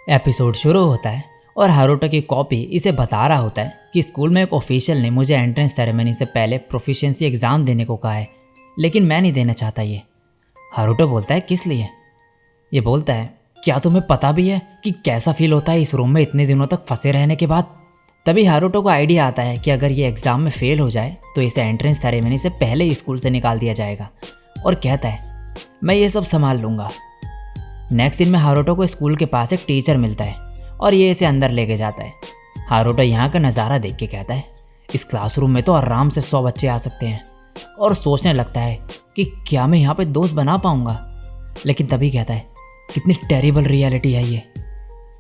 Episode शुरू होता है और हारुतो की कॉपी इसे बता रहा होता है कि स्कूल में एक ऑफिशियल ने मुझे एंट्रेंस सेरेमनी से पहले प्रोफिशिएंसी एग्ज़ाम देने को कहा है, लेकिन मैं नहीं देना चाहता ये। हारुतो बोलता है किस लिए? ये बोलता है क्या तुम्हें पता भी है कि कैसा फील होता है इस रूम में इतने दिनों तक फंसे रहने के बाद? तभी हारुतो को आइडिया आता है कि अगर ये एग्ज़ाम में फेल हो जाए तो इसे एंट्रेंस सेरेमनी से पहले ही स्कूल से निकाल दिया जाएगा, और कहता है मैं ये सब संभाल लूँगा। नेक्स्ट सीन में हारुतो को स्कूल के पास एक टीचर मिलता है और ये इसे अंदर लेके जाता है। हारुतो यहाँ का नज़ारा देख के कहता है इस क्लासरूम में तो आराम से 100 बच्चे आ सकते हैं, और सोचने लगता है कि क्या मैं यहाँ पे दोस्त बना पाऊँगा। लेकिन तभी कहता है कितनी टेरिबल रियलिटी है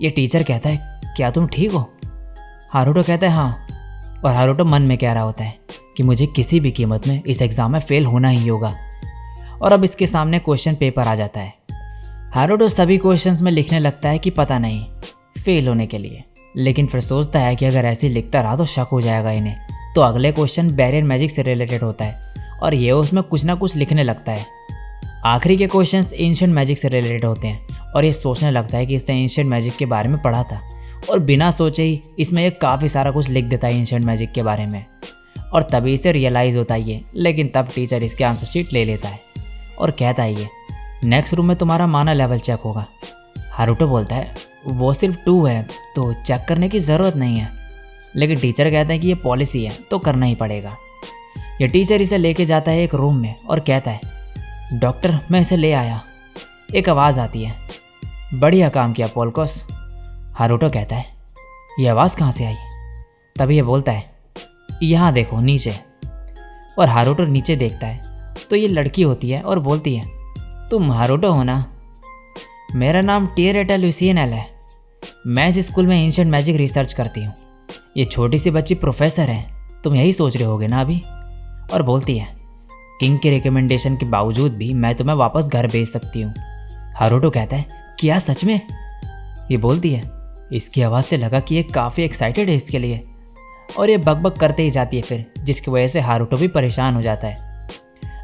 ये टीचर कहता है क्या तुम ठीक हो? हारुतो कहता है हाँ, और हारुतो मन में कह रहा होता है कि मुझे किसी भी कीमत में इस एग्ज़ाम में फ़ेल होना ही होगा। और अब इसके सामने क्वेश्चन पेपर आ जाता है। हारुतो सभी क्वेश्चंस में लिखने लगता है कि पता नहीं फेल होने के लिए, लेकिन फिर सोचता है कि अगर ऐसे लिखता रहा तो शक हो जाएगा इन्हें। तो अगले क्वेश्चन बैरियर मैजिक से रिलेटेड होता है और ये उसमें कुछ ना कुछ लिखने लगता है। आखिरी के क्वेश्चंस एंशिएंट मैजिक से रिलेटेड होते हैं और ये सोचने लगता है कि इसने एंशिएंट मैजिक के बारे में पढ़ा था, और बिना सोचे ही इसमें ये काफ़ी सारा कुछ लिख देता है एंशिएंट मैजिक के बारे में, और तभी इसे रियलाइज़ होता है ये। लेकिन तब टीचर इसके आंसर शीट ले लेता है और कहता है ये नेक्स्ट रूम में तुम्हारा माना लेवल चेक होगा। हारुतो बोलता है वो सिर्फ 2 है तो चेक करने की ज़रूरत नहीं है, लेकिन टीचर कहता है कि ये पॉलिसी है तो करना ही पड़ेगा। ये टीचर इसे लेके जाता है एक रूम में और कहता है डॉक्टर मैं इसे ले आया। एक आवाज़ आती है बढ़िया काम किया पोलकोस। हारुतो कहता है ये आवाज़ कहाँ से आई? तभी ये बोलता है यहाँ देखो नीचे। और हारुतो नीचे देखता है तो ये लड़की होती है और बोलती है तुम हारुतो हो ना? मेरा नाम टिएरेटा लुसिएनेल है, मैं इस स्कूल में एंशिएंट मैजिक रिसर्च करती हूँ। ये छोटी सी बच्ची प्रोफेसर है, तुम यही सोच रहे होगे ना अभी? और बोलती है किंग के रिकमेंडेशन के बावजूद भी मैं तुम्हें वापस घर भेज सकती हूँ। हारुतो कहता है क्या सच में? ये बोलती है इसकी आवाज़ से लगा कि ये काफ़ी एक्साइटेड है इसके लिए, और ये बकबक करते ही जाती है फिर, जिसकी वजह से हारुतो भी परेशान हो जाता है।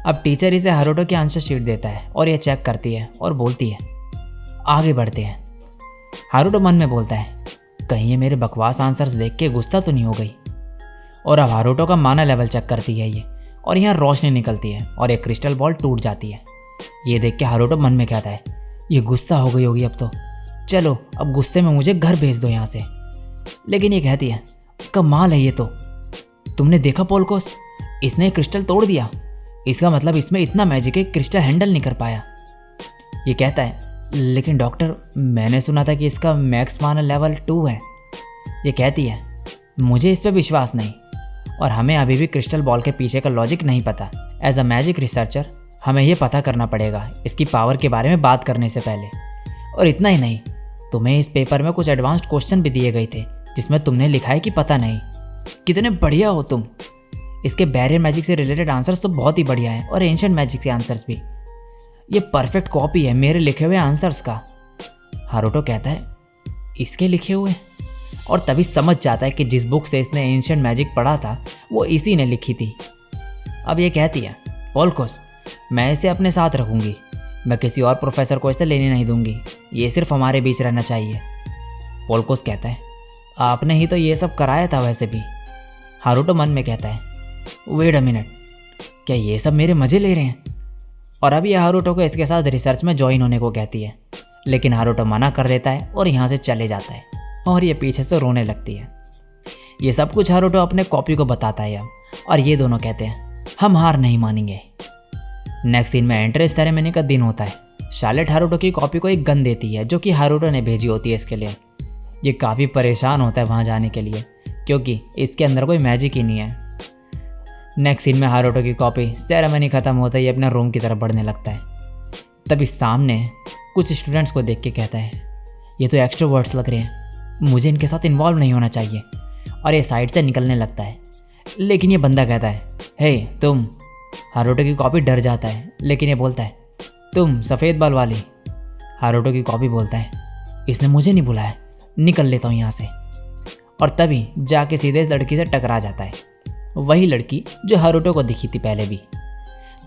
अब टीचर इसे हारुतो की आंसर शीट देता है और ये चेक करती है और बोलती है आगे बढ़ते हैं। हारुतो मन में बोलता है कहीं ये मेरे बकवास आंसर्स देख के गुस्सा तो नहीं हो गई। और अब हारुतो का माना लेवल चेक करती है ये, और यहाँ रोशनी निकलती है और एक क्रिस्टल बॉल टूट जाती है। ये देख के हारुतो मन में कहता है ये गुस्सा हो गई होगी अब तो, चलो अब गुस्से में मुझे घर भेज दो यहाँ से। लेकिन ये कहती है कमाल है ये तो, तुमने देखा पोलकोस, इसने क्रिस्टल तोड़ दिया, इसका मतलब इसमें इतना मैजिक है क्रिस्टल हैंडल नहीं कर पाया। ये कहता है लेकिन डॉक्टर मैंने सुना था कि इसका मैक्स माना लेवल 2 है। ये कहती है मुझे इस पर विश्वास नहीं, और हमें अभी भी क्रिस्टल बॉल के पीछे का लॉजिक नहीं पता। एज अ मैजिक रिसर्चर हमें ये पता करना पड़ेगा इसकी पावर के बारे में बात करने से पहले। और इतना ही नहीं, तुम्हें इस पेपर में कुछ एडवांस्ड क्वेश्चन भी दिए गए थे जिसमें तुमने लिखा है कि पता नहीं। कितने बढ़िया हो तुम, इसके बैरियर मैजिक से रिलेटेड आंसर्स तो बहुत ही बढ़िया है, और एंशिएंट मैजिक के आंसर्स भी। ये परफेक्ट कॉपी है मेरे लिखे हुए आंसर्स का। हारुतो कहता है इसके लिखे हुए, और तभी समझ जाता है कि जिस बुक से इसने एंशिएंट मैजिक पढ़ा था वो इसी ने लिखी थी। अब ये कहती है पोलकोस मैं इसे अपने साथ रखूँगी, मैं किसी और प्रोफेसर को इसे लेने नहीं दूंगी, ये सिर्फ हमारे बीच रहना चाहिए। पोलकोस कहता है आपने ही तो ये सब कराया था वैसे भी। हारुतो मन में कहता है वेट अ मिनट, क्या ये सब मेरे मज़े ले रहे हैं? और अब ये हारुतो को इसके साथ रिसर्च में ज्वाइन होने को कहती है, लेकिन हारुतो मना कर देता है और यहाँ से चले जाता है, और ये पीछे से रोने लगती है। ये सब कुछ हारुतो अपने कॉपी को बताता है अब, और ये दोनों कहते हैं हम हार नहीं मानेंगे। नेक्स्ट सीन में एंट्रेंस सेरेमनी का दिन होता है। शार्लेट हारुतो की कॉपी को एक गन देती है जो कि हारुतो ने भेजी होती है इसके लिए। ये काफ़ी परेशान होता है वहाँ जाने के लिए क्योंकि इसके अंदर कोई मैजिक ही नहीं है। नेक्स्ट सीन में हारुतो की कॉपी सेरेमनी ख़त्म होते ही अपने रूम की तरफ बढ़ने लगता है। तभी सामने कुछ स्टूडेंट्स को देख के कहता है ये तो एक्सट्रोवर्ट्स लग रहे हैं, मुझे इनके साथ इन्वॉल्व नहीं होना चाहिए, और ये साइड से निकलने लगता है। लेकिन ये बंदा कहता है हे तुम, हारुतो की कॉपी डर जाता है, लेकिन ये बोलता है, तुम सफ़ेद बाल वाली। हारुतो की कॉपी बोलता है, इसने मुझे नहीं बुलाया, निकल लेता हूँ यहाँ से। और तभी जाके सीधे इस लड़की से टकरा जाता है, वही लड़की जो हारुतो को दिखी थी पहले भी।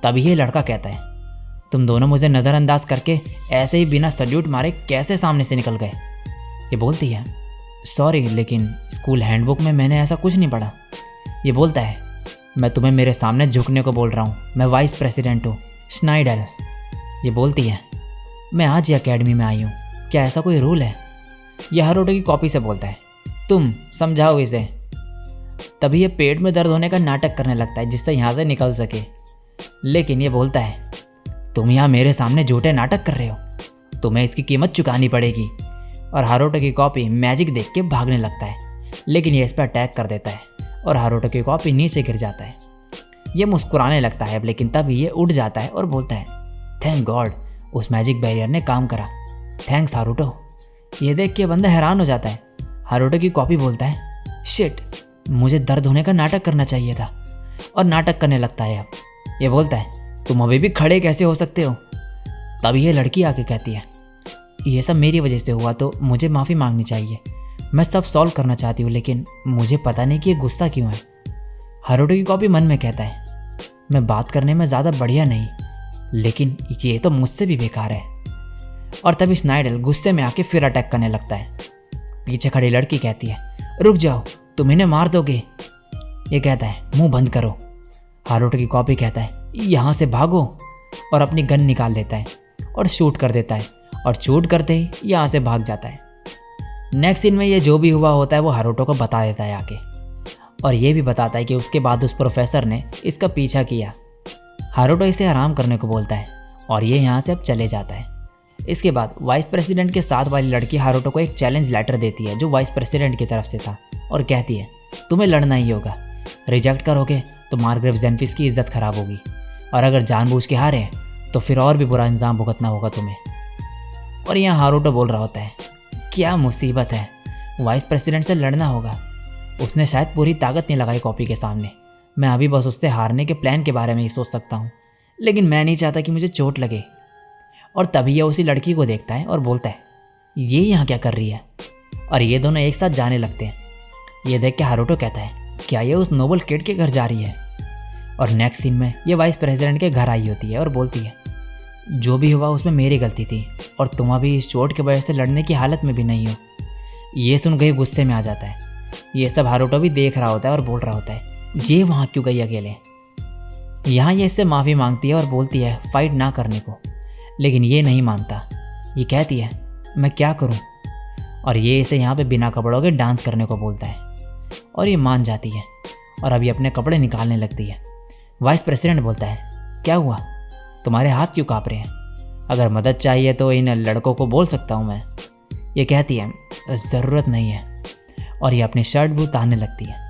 तभी ये लड़का कहता है, तुम दोनों मुझे नज़रअंदाज करके ऐसे ही बिना सल्यूट मारे कैसे सामने से निकल गए। ये बोलती है, सॉरी, लेकिन स्कूल हैंडबुक में मैंने ऐसा कुछ नहीं पढ़ा। ये बोलता है, मैं तुम्हें मेरे सामने झुकने को बोल रहा हूँ, मैं वाइस प्रेसिडेंट हूँ, स्नाइडल। ये बोलती है, मैं आज ही अकेडमी में आई हूँ, क्या ऐसा कोई रूल है। यह हारुतो की कॉपी से बोलता है, तुम समझाओ इसे। तभी ये पेट में दर्द होने का नाटक करने लगता है जिससे यहाँ से निकल सके, लेकिन ये बोलता है, तुम यहाँ मेरे सामने झूठे नाटक कर रहे हो, तुम्हें इसकी कीमत चुकानी पड़ेगी। और हारुतो की कॉपी मैजिक देख के भागने लगता है, लेकिन ये इस पर अटैक कर देता है और हारुतो की कॉपी नीचे गिर जाता है। ये मुस्कुराने लगता है, लेकिन तभी ये उठ जाता है और बोलता है, थैंक गॉड, उस मैजिक बैरियर ने काम करा, थैंक्स हारुतो। ये देख के बंदा हैरान हो जाता है। हारुतो की कॉपी बोलता है, शिट, मुझे दर्द होने का नाटक करना चाहिए था, और नाटक करने लगता है। अब ये बोलता है, तुम अभी भी खड़े कैसे हो सकते हो। तभी ये लड़की आके कहती है, ये सब मेरी वजह से हुआ तो मुझे माफ़ी मांगनी चाहिए, मैं सब सॉल्व करना चाहती हूँ, लेकिन मुझे पता नहीं कि ये गुस्सा क्यों है। हारुतो की कॉपी मन में कहता है, मैं बात करने में ज़्यादा बढ़िया नहीं, लेकिन ये तो मुझसे भी बेकार है। और तभी स्नाइडल गुस्से में आके फिर अटैक करने लगता है। पीछे खड़ी लड़की कहती है, रुक जाओ, तुम इन्हें मार दोगे। ये कहता है, मुंह बंद करो। हारुतो की कॉपी कहता है, यहाँ से भागो, और अपनी गन निकाल लेता है और शूट कर देता है, और शूट करते ही यहाँ से भाग जाता है। नेक्स्ट सीन में ये जो भी हुआ होता है वो हारुतो को बता देता है आके, और ये भी बताता है कि उसके बाद उस प्रोफेसर ने इसका पीछा किया। हारुतो इसे आराम करने को बोलता है और ये यहाँ से अब चले जाता है। इसके बाद वाइस प्रेसिडेंट के साथ वाली लड़की हारुतो को एक चैलेंज लेटर देती है जो वाइस प्रेसिडेंट की तरफ से था, और कहती है, तुम्हें लड़ना ही होगा, रिजेक्ट करोगे तो मार्ग्रेव जेनफिस की इज्जत खराब होगी, और अगर जानबूझ के हारे तो फिर और भी बुरा इंजाम भुगतना होगा तुम्हें। और यहाँ हारुतो बोल रहा होता है, क्या मुसीबत है, वाइस प्रेसिडेंट से लड़ना होगा, उसने शायद पूरी ताकत नहीं लगाई कॉपी के सामने, मैं अभी बस उससे हारने के प्लान के बारे में ही सोच सकता हूँ, लेकिन मैं नहीं चाहता कि मुझे चोट लगे। और तभी यह उसी लड़की को देखता है और बोलता है, ये यहाँ क्या कर रही है। और ये दोनों एक साथ जाने लगते हैं। ये देख के हारुतो कहता है, क्या ये उस नोबल किड के घर जा रही है। और नेक्स्ट सीन में ये वाइस प्रेसिडेंट के घर आई होती है और बोलती है, जो भी हुआ उसमें मेरी गलती थी, और तुम अभी इस चोट की वजह से लड़ने की हालत में भी नहीं हो। ये सुन गई गुस्से में आ जाता है। ये सब हारुतो भी देख रहा होता है और बोल रहा होता है, ये वहाँ क्यों गई अकेले। यहाँ ये इससे माफ़ी मांगती है और बोलती है फाइट ना करने को, लेकिन ये नहीं मानता। ये कहती है, मैं क्या करूँ, और ये इसे यहाँ पे बिना कपड़ों के डांस करने को बोलता है, और ये मान जाती है और अभी अपने कपड़े निकालने लगती है। वाइस प्रेसिडेंट बोलता है, क्या हुआ, तुम्हारे हाथ क्यों काँप रहे हैं, अगर मदद चाहिए तो इन लड़कों को बोल सकता हूँ मैं। ये कहती है, ज़रूरत नहीं है, और ये अपनी शर्ट भी उतारने लगती है।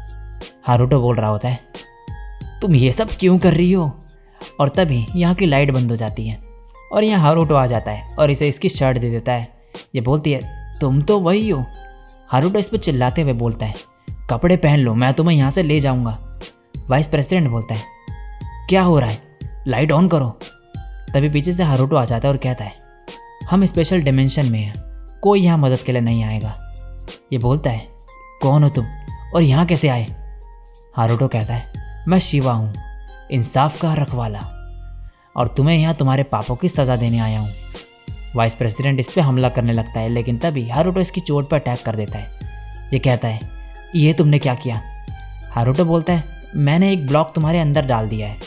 हारुतो बोल रहा होता है, तुम ये सब क्यों कर रही हो। और तभी यहाँ की लाइट बंद हो जाती है और यहाँ हारुतो आ जाता है और इसे इसकी शर्ट दे देता है। ये बोलती है, तुम तो वही हो। हारुतो इस पर चिल्लाते हुए बोलता है, कपड़े पहन लो, मैं तुम्हें यहाँ से ले जाऊँगा। वाइस प्रेसिडेंट बोलता है, क्या हो रहा है, लाइट ऑन करो। तभी पीछे से हारुतो आ जाता है और कहता है, हम स्पेशल डिमेंशन में हैं, कोई यहाँ मदद के लिए नहीं आएगा। ये बोलता है, कौन हो तुम और यहाँ कैसे आए। हारुतो कहता है, मैं शिवा हूँ, इंसाफ का रखवाला, और तुम्हें यहाँ तुम्हारे पापों की सज़ा देने आया हूँ। वाइस प्रेसिडेंट इस पर हमला करने लगता है, लेकिन तभी हारुतो इसकी चोट पर अटैक कर देता है। ये कहता है, ये तुमने क्या किया। हारुतो बोलता है, मैंने एक ब्लॉक तुम्हारे अंदर डाल दिया है,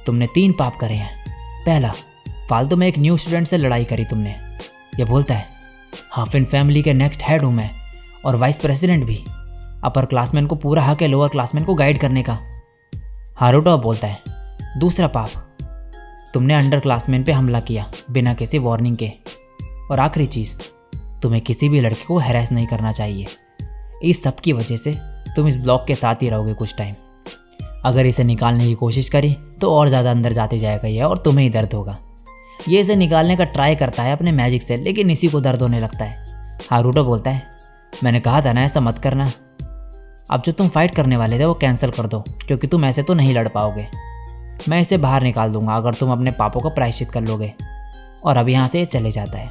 तुमने 3 पाप करे हैं। पहला, फालतू में एक न्यू स्टूडेंट से लड़ाई करी तुमने। ये बोलता है, हाफ इन फैमिली के नेक्स्ट हेड हूँ मैं, और वाइस प्रेसिडेंट भी, अपर क्लासमैन को पूरा हक है लोअर क्लासमैन को गाइड करने का। हारुतो बोलता है, दूसरा पाप, तुमने अंडर क्लासमैन पे हमला किया बिना किसी वार्निंग के। और आखिरी चीज़, तुम्हें किसी भी लड़के को हैरेस नहीं करना चाहिए। इस सब की वजह से तुम इस ब्लॉक के साथ ही रहोगे कुछ टाइम। अगर इसे निकालने की कोशिश करी तो और ज़्यादा अंदर जाते जाएगा ये, और तुम्हें ही दर्द होगा। ये इसे निकालने का ट्राई करता है अपने मैजिक से, लेकिन इसी को दर्द होने लगता है। हारुतो बोलता है, मैंने कहा था ना ऐसा मत करना, अब जो तुम फाइट करने वाले थे वो कैंसिल कर दो, क्योंकि तुम ऐसे तो नहीं लड़ पाओगे। मैं इसे बाहर निकाल दूंगा अगर तुम अपने पापों का प्रायश्चित कर लोगे। और अब यहाँ से ये चले जाता है।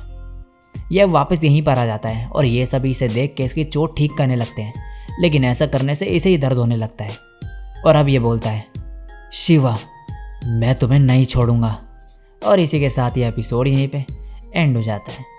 यह वापस यहीं पर आ जाता है और ये सभी इसे देख के इसकी चोट ठीक करने लगते हैं, लेकिन ऐसा करने से इसे ही दर्द होने लगता है। और अब ये बोलता है, शिवा मैं तुम्हें नहीं छोड़ूंगा। और इसी के साथ ये एपिसोड यहीं पे एंड हो जाता है।